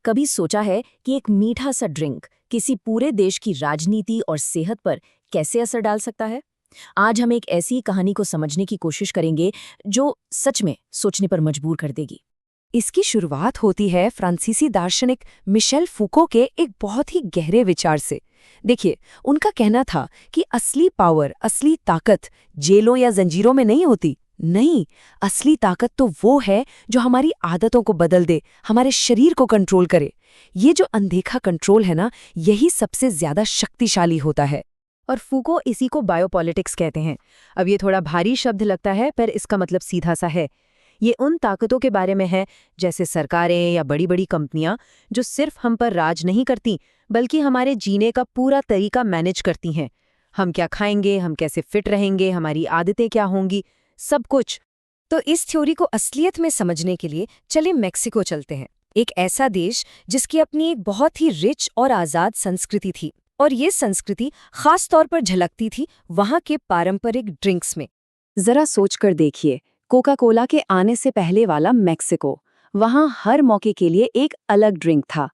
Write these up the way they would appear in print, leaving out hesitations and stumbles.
कभी सोचा है कि एक मीठा सा ड्रिंक किसी पूरे देश की राजनीति और सेहत पर कैसे असर डाल सकता है? आज हम एक ऐसी कहानी को समझने की कोशिश करेंगे जो सच में सोचने पर मजबूर कर देगी। इसकी शुरुआत होती है फ्रांसीसी दार्शनिक मिशेल फूको के एक बहुत ही गहरे विचार से। देखिए, उनका कहना था कि असली पावर, असली ताकत जेलों या जंजीरों में नहीं होती। नहीं, असली ताकत तो वो है जो हमारी आदतों को बदल दे, हमारे शरीर को कंट्रोल करे। ये जो अनदेखा कंट्रोल है ना, यही सबसे ज्यादा शक्तिशाली होता है। और फूको इसी को बायोपॉलिटिक्स कहते हैं। अब ये थोड़ा भारी शब्द लगता है, पर इसका मतलब सीधा सा है। ये उन ताकतों के बारे में है, जैसे सरकारें या बड़ी बड़ी कंपनियां, जो सिर्फ हम पर राज नहीं करती, बल्कि हमारे जीने का पूरा तरीका मैनेज करती हैं। हम क्या खाएंगे, हम कैसे फिट रहेंगे, हमारी आदतें क्या होंगी, सब कुछ। तो इस थ्योरी को असलियत में समझने के लिए चलिए मेक्सिको चलते हैं। एक ऐसा देश जिसकी अपनी एक बहुत ही रिच और आज़ाद संस्कृति थी, और ये संस्कृति खास तौर पर झलकती थी वहाँ के पारंपरिक ड्रिंक्स में। जरा सोचकर देखिए, कोका कोला के आने से पहले वाला मेक्सिको, वहाँ हर मौके के लिए एक अलग ड्रिंक था।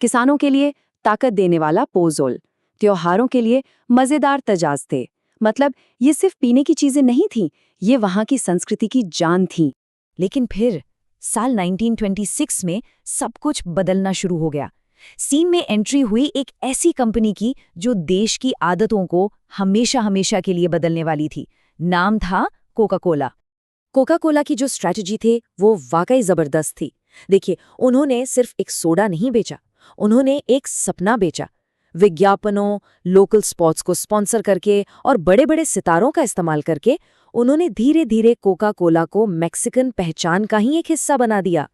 किसानों के लिए ताकत देने वाला पोज़ोल, त्योहारों के लिए मज़ेदार तजाज़ थे। मतलब ये सिर्फ पीने की चीजें नहीं थीं, ये वहाँ की संस्कृति की जान थीं। लेकिन फिर साल 1926 में सब कुछ बदलना शुरू हो गया। सीन में एंट्री हुई एक ऐसी कंपनी की जो देश की आदतों को हमेशा हमेशा के लिए बदलने वाली थी। नाम था कोका कोला। कोका कोला की जो स्ट्रैटेजी थे वो वाकई जबरदस्त थी। देखिए, उन्होंने सिर्फ एक सोडा नहीं बेचा, उन्होंने एक सपना बेचा। विज्ञापनों, लोकल स्पॉट्स को स्पॉन्सर करके और बड़े बड़े सितारों का इस्तेमाल करके उन्होंने धीरे धीरे कोका कोला को मैक्सिकन पहचान का ही एक हिस्सा बना दिया।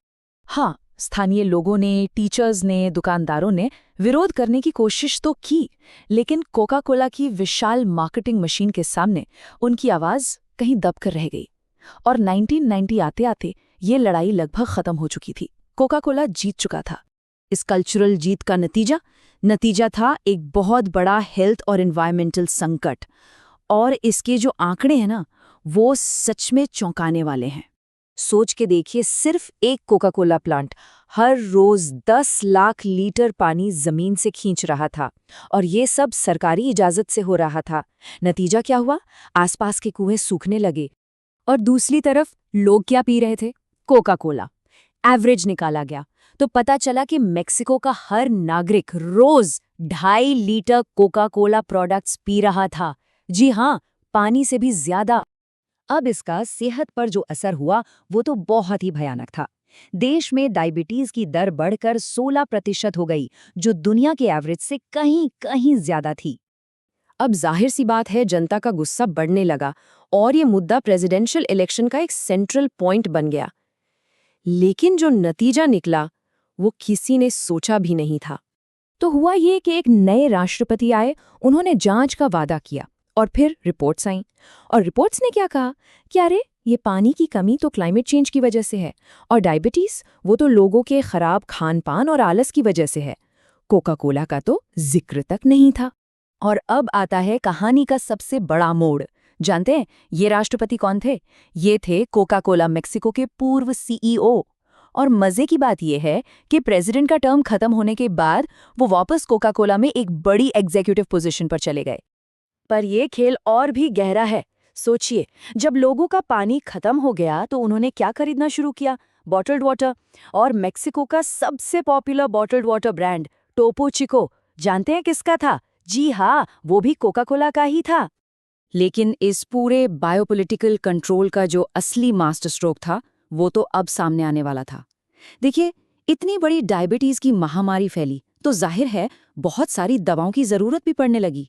हाँ, स्थानीय लोगों ने, टीचर्स ने, दुकानदारों ने विरोध करने की कोशिश तो की, लेकिन कोका कोला की विशाल मार्केटिंग मशीन के सामने उनकी आवाज कहीं दबकर रह गई। और 1990 आते आते ये लड़ाई लगभग खत्म हो चुकी थी। कोका कोला जीत चुका था। इस कल्चरल जीत का नतीजा था एक बहुत बड़ा हेल्थ और एनवायरमेंटल संकट। और इसके जो आंकड़े हैं ना, वो सच में चौंकाने वाले हैं। सोच के देखिए, सिर्फ एक कोका कोला प्लांट हर रोज 10 लाख लीटर पानी जमीन से खींच रहा था, और ये सब सरकारी इजाजत से हो रहा था। नतीजा क्या हुआ? आसपास के कुएं सूखने लगे। और दूसरी तरफ लोग क्या पी रहे थे? Coca Cola. एवरेज निकाला गया तो पता चला कि मेक्सिको का हर नागरिक रोज 2.5 litre Coca Cola products P रहा था। जी हाँ, पानी से भी ज्यादा। अब इसका सेहत पर जो असर हुआ वो तो बहुत ही भयानक था। देश में डायबिटीज की दर बढ़कर 16% हो गई, जो दुनिया के एवरेज से कहीं कहीं ज्यादा थी। अब जाहिर सी बात है, जनता का गुस्सा बढ़ने लगा और ये मुद्दा प्रेसिडेंशियल इलेक्शन का एक सेंट्रल पॉइंट बन गया। लेकिन जो नतीजा निकला वो किसी ने सोचा भी नहीं था। तो हुआ ये कि एक नए राष्ट्रपति आए, उन्होंने जांच का वादा किया, और फिर रिपोर्ट्स आईं। और रिपोर्ट्स ने क्या कहा कि अरे, ये पानी की कमी तो क्लाइमेट चेंज की वजह से है, और डायबिटीज वो तो लोगों के खराब खान पान और आलस की वजह से है। कोका कोला का तो जिक्र तक नहीं था। और अब आता है कहानी का सबसे बड़ा मोड़। जानते हैं ये राष्ट्रपति कौन थे? ये थे कोका कोला मेक्सिको के पूर्व सीईओ। और मजे की बात यह है कि प्रेसिडेंट का टर्म खत्म होने के बाद वो वापस कोका कोला में एक बड़ी एग्जीक्यूटिव पोजीशन पर चले गए। पर यह खेल और भी गहरा है। सोचिए, जब लोगों का पानी खत्म हो गया तो उन्होंने क्या खरीदना शुरू किया? Bottled water. और मेक्सिको का सबसे popular bottled water brand Topo Chico, जानते हैं किसका था? जी हाँ, वो भी कोका कोला का ही था। लेकिन इस पूरे बायोपॉलिटिकल कंट्रोल का जो असली मास्टर स्ट्रोक था, वो तो अब सामने आने वाला था। देखिए, इतनी बड़ी डायबिटीज की महामारी फैली तो जाहिर है बहुत सारी दवाओं की जरूरत भी पड़ने लगी।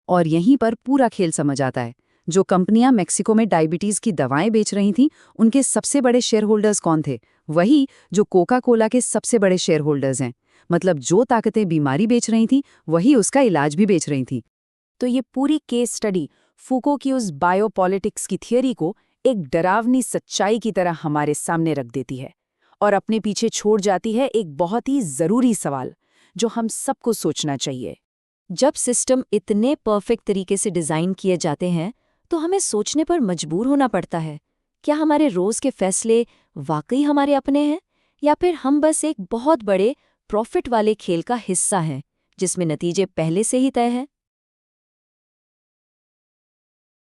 और यहीं पर पूरा खेल समझ आता है। जो कंपनियां मेक्सिको में डायबिटीज की दवाएं बेच रही थीं, उनके सबसे बड़े शेयर होल्डर्स कौन थे? वही जो कोका कोला के सबसे बड़े शेयर होल्डर्स हैं। मतलब जो ताकतें बीमारी बेच रही थीं, वही उसका इलाज भी बेच रही थीं। तो ये पूरी केस स्टडी फूको की उस बायोपॉलिटिक्स की थियरी को एक डरावनी सच्चाई की तरह हमारे सामने रख देती है, और अपने पीछे छोड़ जाती है एक बहुत ही जरूरी सवाल जो हम सबको सोचना चाहिए। जब सिस्टम इतने परफेक्ट तरीके से डिजाइन किए जाते हैं तो हमें सोचने पर मजबूर होना पड़ता है, क्या हमारे रोज के फैसले वाकई हमारे अपने हैं, या फिर हम बस एक बहुत बड़े प्रॉफिट वाले खेल का हिस्सा हैं जिसमें नतीजे पहले से ही तय हैं।